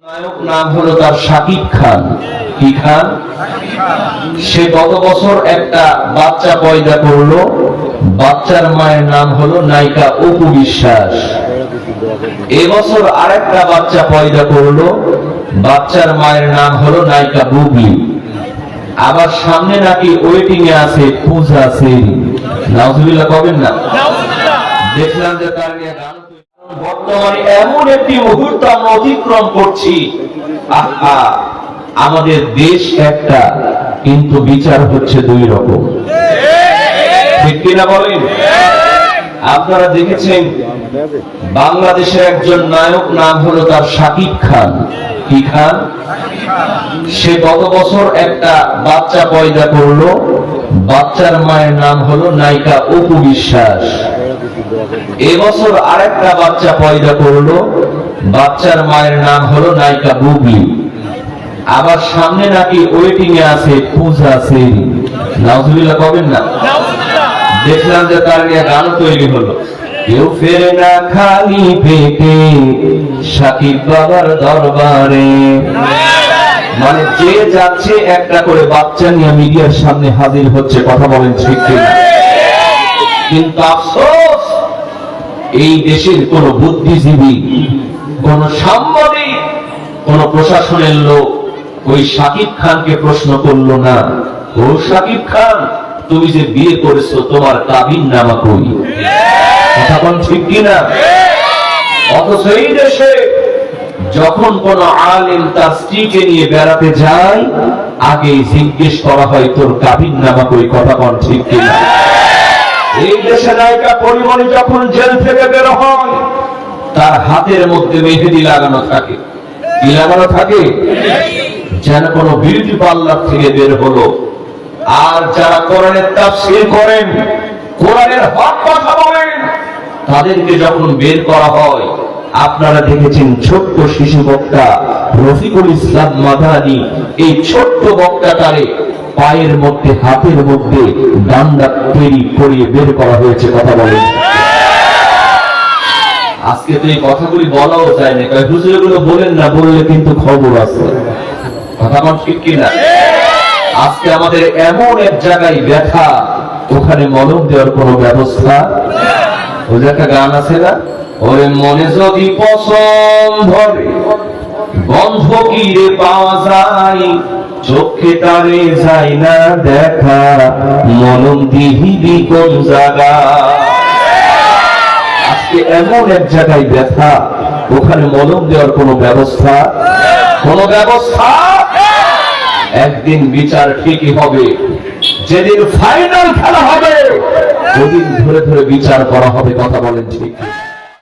নায়ক নাম হলো তার শাকিব খান। কি খান? সে গত বছর একটা বাচ্চা পয়দা করলো। বাচ্চার মায়ের নাম হলো নায়িকা অপু বিশ্বাস। এবছর আরেকটা বাচ্চা পয়দা করলো। বাচ্চার মায়ের নাম হলো নায়িকা বুবলি। আবার সামনে নাকি ওয়েটিং এ আছে পূজা সেন। নাউজুবিল্লাহ কবেন না? দেখলাম যে তার নিয়ে গান। বর্তমানে এমন একটি মুহূর্ত আমরা অতিক্রম করছি, আহা, আমাদের দেশ একটা, কিন্তু বিচার হচ্ছে দুই রকম। ঠিক কিনা বলেন? আপনারা দেখেছেন বাংলাদেশের একজন নায়ক নাম হলো তার শাকিব খান। কি খান? সে গত বছর একটা বাচ্চা পয়দা করলো। বাচ্চার মায়ের নাম হলো নায়িকা অপু বিশ্বাস। এবছর আরেকটা বাচ্চা পয়দা করলো। বাচ্চার মায়ের নাম হলো নায়িকা বুবলি। আবার সামনে নাকি ওয়েটিং এ আছে পূজা সেন। নাউজুবিল্লাহ কবেন না? দেখলাম যে তার নিয়ে গান তৈরি হলো। কেউ ফেরে না খালি পেটে শাকিব বাবার দরবারে। মানে যে যাচ্ছে একটা করে বাচ্চা নিয়ে মিডিয়ার সামনে হাজির হচ্ছে। কথা বলেন ঠিক কিনা? কিন্তু আফসোস, এই দেশের কোন বুদ্ধিজীবী, কোন সাংবাদিক, কোন প্রশাসনের লোক ওই শাকিব খানকে প্রশ্ন করলো না, ও শাকিব খান, তুমি যে বিয়ে করেছো তোমার কাবিন নামা কই? কথা বল ঠিক কিনা? অথচ এই দেশে যখন কোন আলেম তার স্ত্রীকে নিয়ে বেড়াতে যায়, আগে জিজ্ঞেস করা হয় তোর কাবিন নামা কই? কথা বল ঠিক কিনা? এই দেশে নায়িকা পরিমণি যখন জেল থেকে বের হয়, তার হাতের মধ্যে মেহেদি লাগানো থাকে। কি লাগানো থাকে? যেন কোন বিউটি পার্লার থেকে বের হলো। আর যারা কোরআনের তাফসীর করেন, কোরআনের হক কথা বলেন, তাদেরকে যখন বের করা হয়, আপনারা দেখেছেন ছোট্ট শিশু বক্তা রফিকুল ইসলাম মাদানী, এই ছোট্ট বক্তাটারে পায়ের মধ্যে হাতের মধ্যে ডান্ডা তৈরি করিয়ে বের করা হয়েছে। কথা বলেন। আজকে তো এই কথাগুলি বলাও যায় না, হুজুর এগুলো বলেন না, বললে কিন্তু খবর আছে। কথা বল ঠিক কিনা? আজকে আমাদের এমন এক জায়গায় ব্যথা, ওখানে মলম দেওয়ার কোন ব্যবস্থা। ওই যে একটা গান আছে না, ওরে মনে যদি পছন্দ ধরে গন্ধ কি রে পাওয়া যায়, চোখে তারে যায় না দেখা, মলম দিহিবি কোন জায়গা। আজকে এমন এক জায়গায় ব্যথা, ওখানে মলম দেওয়ার কোন ব্যবস্থা। একদিন বিচার ঠিকই হবে। যেদিন ফাইনাল খেলা হবে, ওদিন ধরে ধরে বিচার করা হবে। কথা বলেন ঠিক?